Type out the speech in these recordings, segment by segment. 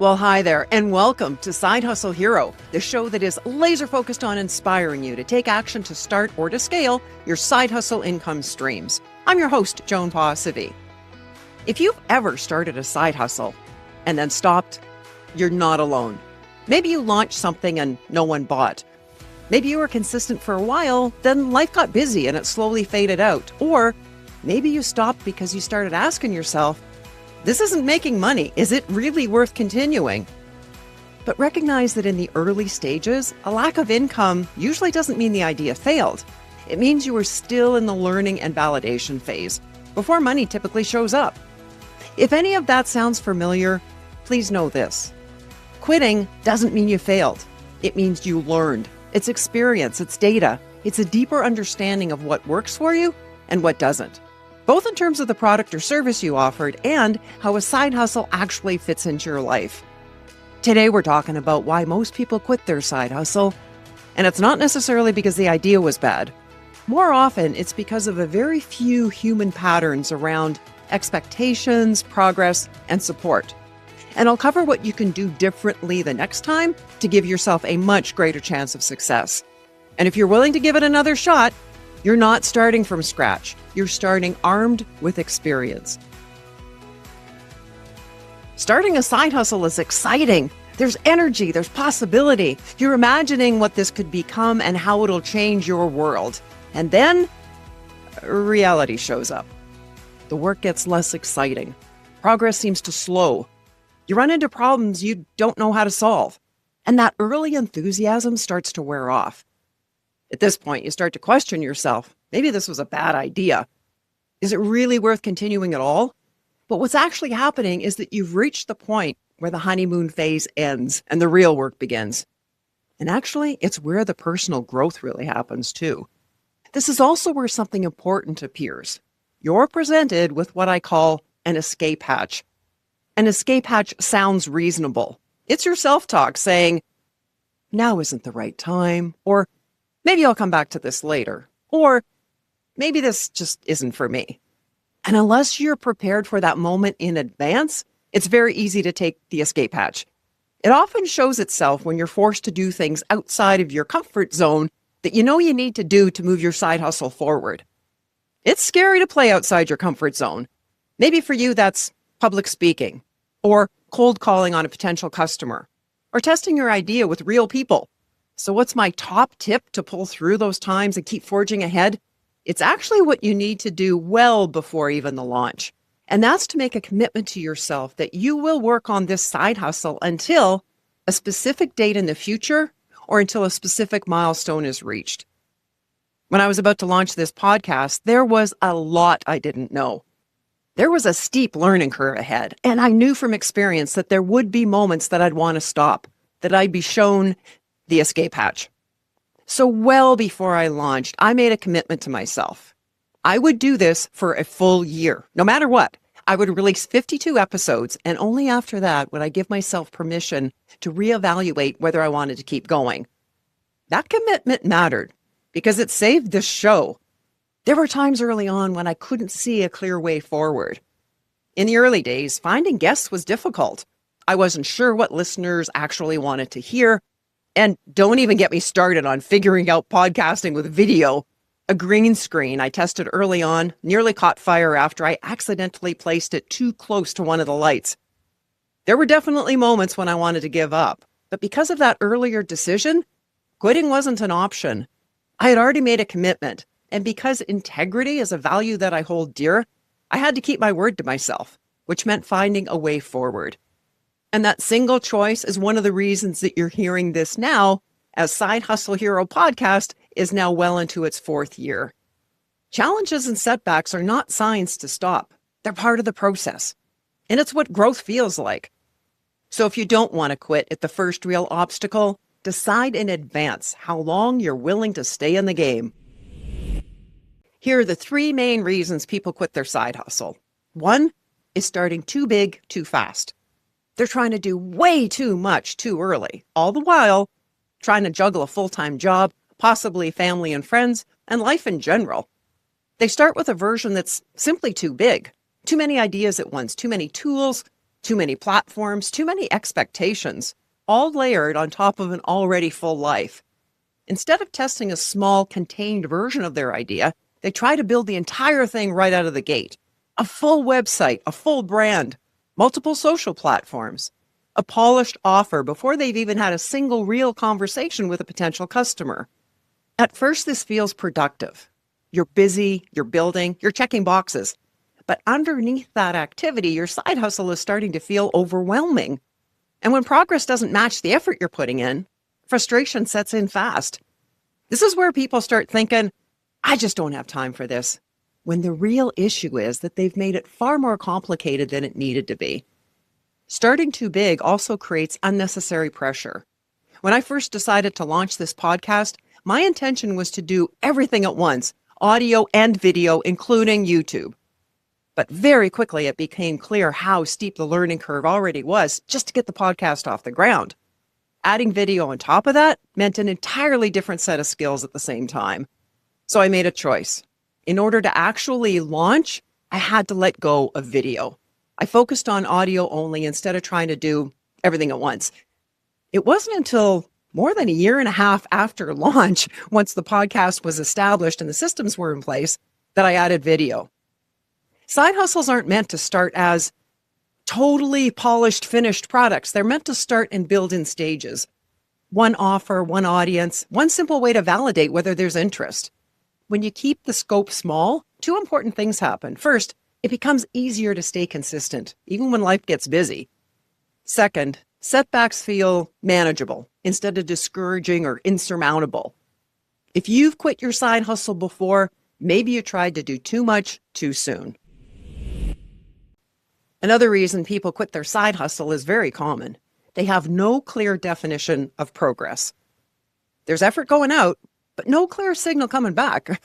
Well, hi there, and welcome to Side Hustle Hero, the show that is laser focused on inspiring you to take action to start or to scale your side hustle income streams. I'm your host, Joan Paasivi. If you've ever started a side hustle and then stopped, you're not alone. Maybe you launched something and no one bought. Maybe you were consistent for a while, then life got busy and it slowly faded out. Or maybe you stopped because you started asking yourself, this isn't making money. Is it really worth continuing? But recognize that in the early stages, a lack of income usually doesn't mean the idea failed. It means you are still in the learning and validation phase before money typically shows up. If any of that sounds familiar, please know this. Quitting doesn't mean you failed. It means you learned. It's experience, it's data. It's a deeper understanding of what works for you and what doesn't, both in terms of the product or service you offered and how a side hustle actually fits into your life. Today, we're talking about why most people quit their side hustle, and it's not necessarily because the idea was bad. More often, it's because of a very few human patterns around expectations, progress, and support. And I'll cover what you can do differently the next time to give yourself a much greater chance of success. And if you're willing to give it another shot, you're not starting from scratch. You're starting armed with experience. Starting a side hustle is exciting. There's energy, there's possibility. You're imagining what this could become and how it'll change your world. And then reality shows up. The work gets less exciting. Progress seems to slow. You run into problems you don't know how to solve. And that early enthusiasm starts to wear off. At this point, you start to question yourself. Maybe this was a bad idea. Is it really worth continuing at all? But what's actually happening is that you've reached the point where the honeymoon phase ends and the real work begins. And actually, it's where the personal growth really happens too. This is also where something important appears. You're presented with what I call an escape hatch. An escape hatch sounds reasonable. It's your self-talk saying, now isn't the right time, or maybe I'll come back to this later, or maybe this just isn't for me. And unless you're prepared for that moment in advance, it's very easy to take the escape hatch. It often shows itself when you're forced to do things outside of your comfort zone that you know you need to do to move your side hustle forward. It's scary to play outside your comfort zone. Maybe for you, that's public speaking, or cold calling on a potential customer, or testing your idea with real people. So what's my top tip to pull through those times and keep forging ahead? It's actually what you need to do well before even the launch. And that's to make a commitment to yourself that you will work on this side hustle until a specific date in the future or until a specific milestone is reached. When I was about to launch this podcast, there was a lot I didn't know. There was a steep learning curve ahead, and I knew from experience that there would be moments that I'd want to stop, that I'd be shown the escape hatch. So well before I launched, I made a commitment to myself. I would do this for a full year, no matter what. I would release 52 episodes, and only after that would I give myself permission to reevaluate whether I wanted to keep going. That commitment mattered because it saved this show. There were times early on when I couldn't see a clear way forward. In the early days, finding guests was difficult. I wasn't sure what listeners actually wanted to hear. And don't even get me started on figuring out podcasting with video. A green screen I tested early on nearly caught fire after I accidentally placed it too close to one of the lights. There were definitely moments when I wanted to give up, but because of that earlier decision, quitting wasn't an option. I had already made a commitment, and because integrity is a value that I hold dear, I had to keep my word to myself, which meant finding a way forward. And that single choice is one of the reasons that you're hearing this now, as Side Hustle Hero podcast is now well into its 4th year. Challenges and setbacks are not signs to stop. They're part of the process. And it's what growth feels like. So if you don't want to quit at the first real obstacle, decide in advance how long you're willing to stay in the game. Here are the 3 main reasons people quit their side hustle. 1 is starting too big, too fast. They're trying to do way too much too early, all the while trying to juggle a full-time job, possibly family and friends, and life in general. They start with a version that's simply too big. Too many ideas at once, too many tools, too many platforms, too many expectations, all layered on top of an already full life. Instead of testing a small, contained version of their idea, they try to build the entire thing right out of the gate. A full website, a full brand, multiple social platforms, a polished offer before they've even had a single real conversation with a potential customer. At first, this feels productive. You're busy, you're building, you're checking boxes. But underneath that activity, your side hustle is starting to feel overwhelming. And when progress doesn't match the effort you're putting in, frustration sets in fast. This is where people start thinking, I just don't have time for this, when the real issue is that they've made it far more complicated than it needed to be. Starting too big also creates unnecessary pressure. When I first decided to launch this podcast, my intention was to do everything at once, audio and video, including YouTube. But very quickly, it became clear how steep the learning curve already was just to get the podcast off the ground. Adding video on top of that meant an entirely different set of skills at the same time. So I made a choice. In order to actually launch, I had to let go of video. I focused on audio only instead of trying to do everything at once. It wasn't until more than a year and a half after launch, once the podcast was established and the systems were in place, that I added video. Side hustles aren't meant to start as totally polished, finished products. They're meant to start and build in stages. One offer, one audience, one simple way to validate whether there's interest. When you keep the scope small, two important things happen. First, it becomes easier to stay consistent, even when life gets busy. Second, setbacks feel manageable instead of discouraging or insurmountable. If you've quit your side hustle before, maybe you tried to do too much too soon. Another reason people quit their side hustle is very common. They have no clear definition of progress. There's effort going out, but no clear signal coming back.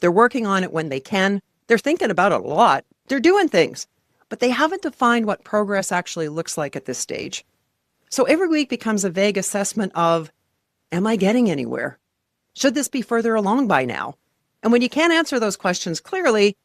They're working on it when they can. They're thinking about it a lot. They're doing things, but they haven't defined what progress actually looks like at this stage. So every week becomes a vague assessment of, am I getting anywhere? Should this be further along by now? And when you can't answer those questions clearly,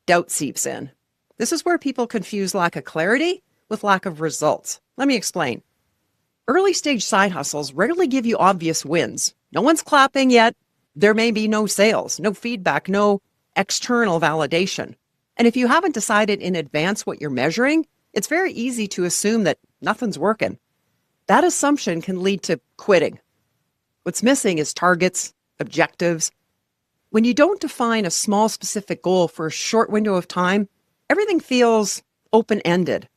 doubt seeps in. This is where people confuse lack of clarity with lack of results. Let me explain. Early stage side hustles rarely give you obvious wins. No one's clapping yet. There may be no sales, no feedback, no external validation. And if you haven't decided in advance what you're measuring, it's very easy to assume that nothing's working. That assumption can lead to quitting. What's missing is targets, objectives. When you don't define a small specific goal for a short window of time, everything feels open-ended.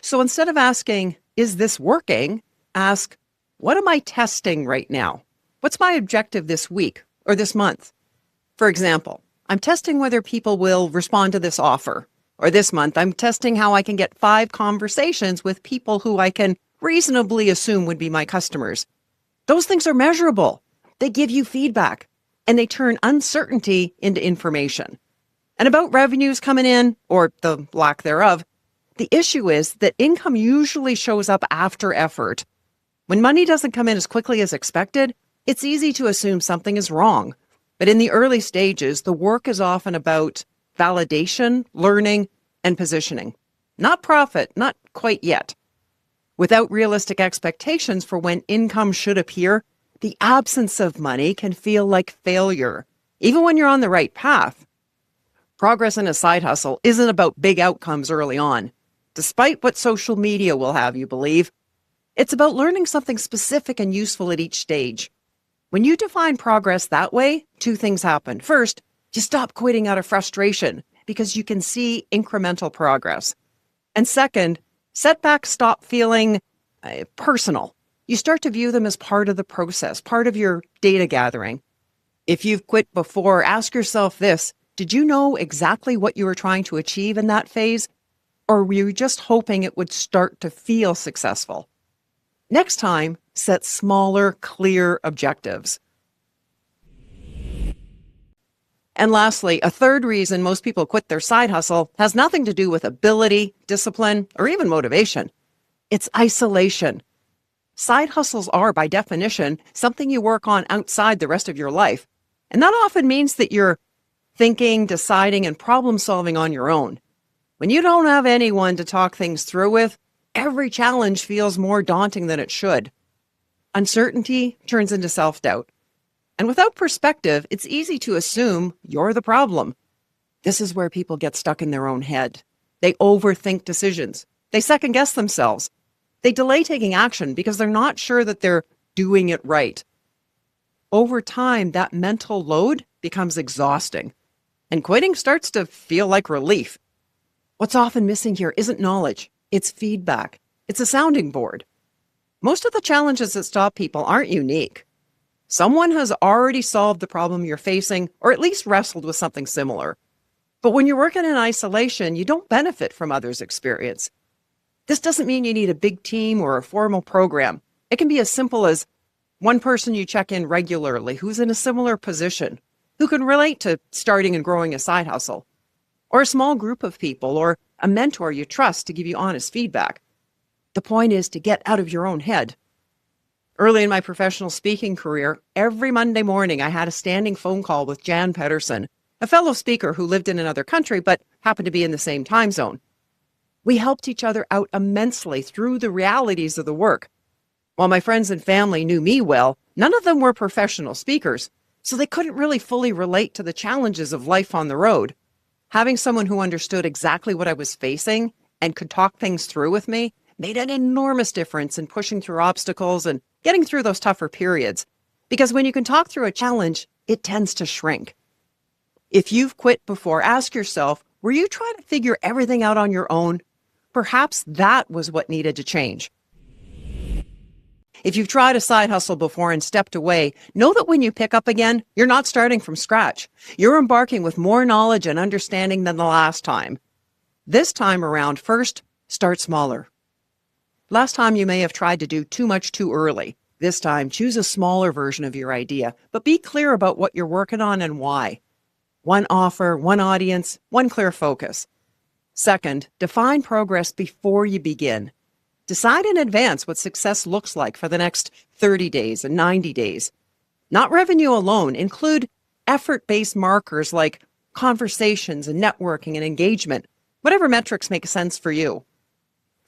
So instead of asking, is this working? Ask, what am I testing right now? What's my objective this week or this month? For example, I'm testing whether people will respond to this offer. Or this month, I'm testing how I can get 5 conversations with people who I can reasonably assume would be my customers. Those things are measurable. They give you feedback, and they turn uncertainty into information. And about revenues coming in, or the lack thereof, the issue is that income usually shows up after effort. When money doesn't come in as quickly as expected, it's easy to assume something is wrong. But in the early stages, the work is often about validation, learning, and positioning. Not profit, not quite yet. Without realistic expectations for when income should appear, the absence of money can feel like failure, even when you're on the right path. Progress in a side hustle isn't about big outcomes early on, despite what social media will have you believe. It's about learning something specific and useful at each stage. When you define progress that way, 2 things happen. First, you stop quitting out of frustration because you can see incremental progress. And second, setbacks stop feeling personal. You start to view them as part of the process, part of your data gathering. If you've quit before, ask yourself this: did you know exactly what you were trying to achieve in that phase? Or were you just hoping it would start to feel successful? Next time, set smaller, clear objectives. And lastly, a third reason most people quit their side hustle has nothing to do with ability, discipline, or even motivation. It's isolation. Side hustles are, by definition, something you work on outside the rest of your life. And that often means that you're thinking, deciding, and problem solving on your own. When you don't have anyone to talk things through with, Every challenge feels more daunting than it should. Uncertainty turns into self-doubt. And without perspective, it's easy to assume you're the problem. This is where people get stuck in their own head. They overthink decisions. They second-guess themselves. They delay taking action because they're not sure that they're doing it right. Over time, that mental load becomes exhausting, and quitting starts to feel like relief. What's often missing here isn't knowledge, it's feedback. It's a sounding board. Most of the challenges that stop people aren't unique. Someone has already solved the problem you're facing, or at least wrestled with something similar. But when you're working in isolation, you don't benefit from others' experience. This doesn't mean you need a big team or a formal program. It can be as simple as one person you check in regularly who's in a similar position, who can relate to starting and growing a side hustle, or a small group of people, or a mentor you trust to give you honest feedback. The point is to get out of your own head. Early in my professional speaking career, every Monday morning I had a standing phone call with Jan Pedersen, a fellow speaker who lived in another country but happened to be in the same time zone. We helped each other out immensely through the realities of the work. While my friends and family knew me well, none of them were professional speakers, so they couldn't really fully relate to the challenges of life on the road. Having someone who understood exactly what I was facing and could talk things through with me made an enormous difference in pushing through obstacles and getting through those tougher periods. Because when you can talk through a challenge, it tends to shrink. If you've quit before, ask yourself, were you trying to figure everything out on your own? Perhaps that was what needed to change. If you've tried a side hustle before and stepped away, know that when you pick up again, you're not starting from scratch. You're embarking with more knowledge and understanding than the last time. This time around, first, start smaller. Last time you may have tried to do too much too early. This time, choose a smaller version of your idea, but be clear about what you're working on and why. One offer, one audience, one clear focus. Second, define progress before you begin. Decide in advance what success looks like for the next 30 days and 90 days. Not revenue alone. Include effort-based markers like conversations and networking and engagement, whatever metrics make sense for you.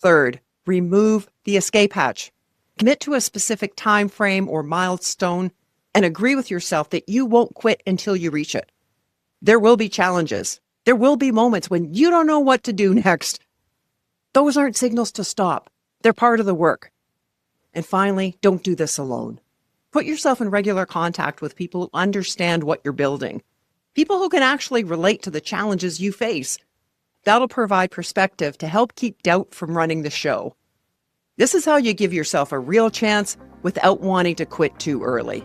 Third, remove the escape hatch. Commit to a specific time frame or milestone and agree with yourself that you won't quit until you reach it. There will be challenges. There will be moments when you don't know what to do next. Those aren't signals to stop. They're part of the work. And finally, don't do this alone. Put yourself in regular contact with people who understand what you're building. People who can actually relate to the challenges you face. That'll provide perspective to help keep doubt from running the show. This is how you give yourself a real chance without wanting to quit too early.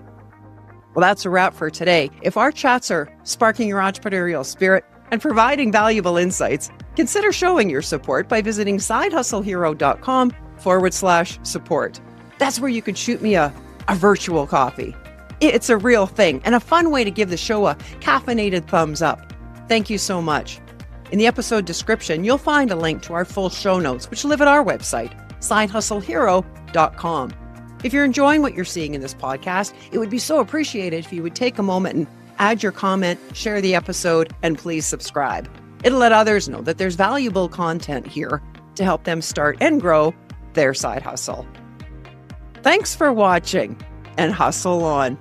Well, that's a wrap for today. If our chats are sparking your entrepreneurial spirit and providing valuable insights, consider showing your support by visiting sidehustlehero.com/support. That's where you can shoot me a virtual coffee. It's a real thing and a fun way to give the show a caffeinated thumbs up. Thank you so much. In the episode description, you'll find a link to our full show notes, which live at our website, sidehustlehero.com. If you're enjoying what you're seeing in this podcast, it would be so appreciated if you would take a moment and add your comment, share the episode, and please subscribe. It'll let others know that there's valuable content here to help them start and grow their side hustle. Thanks for watching, and hustle on.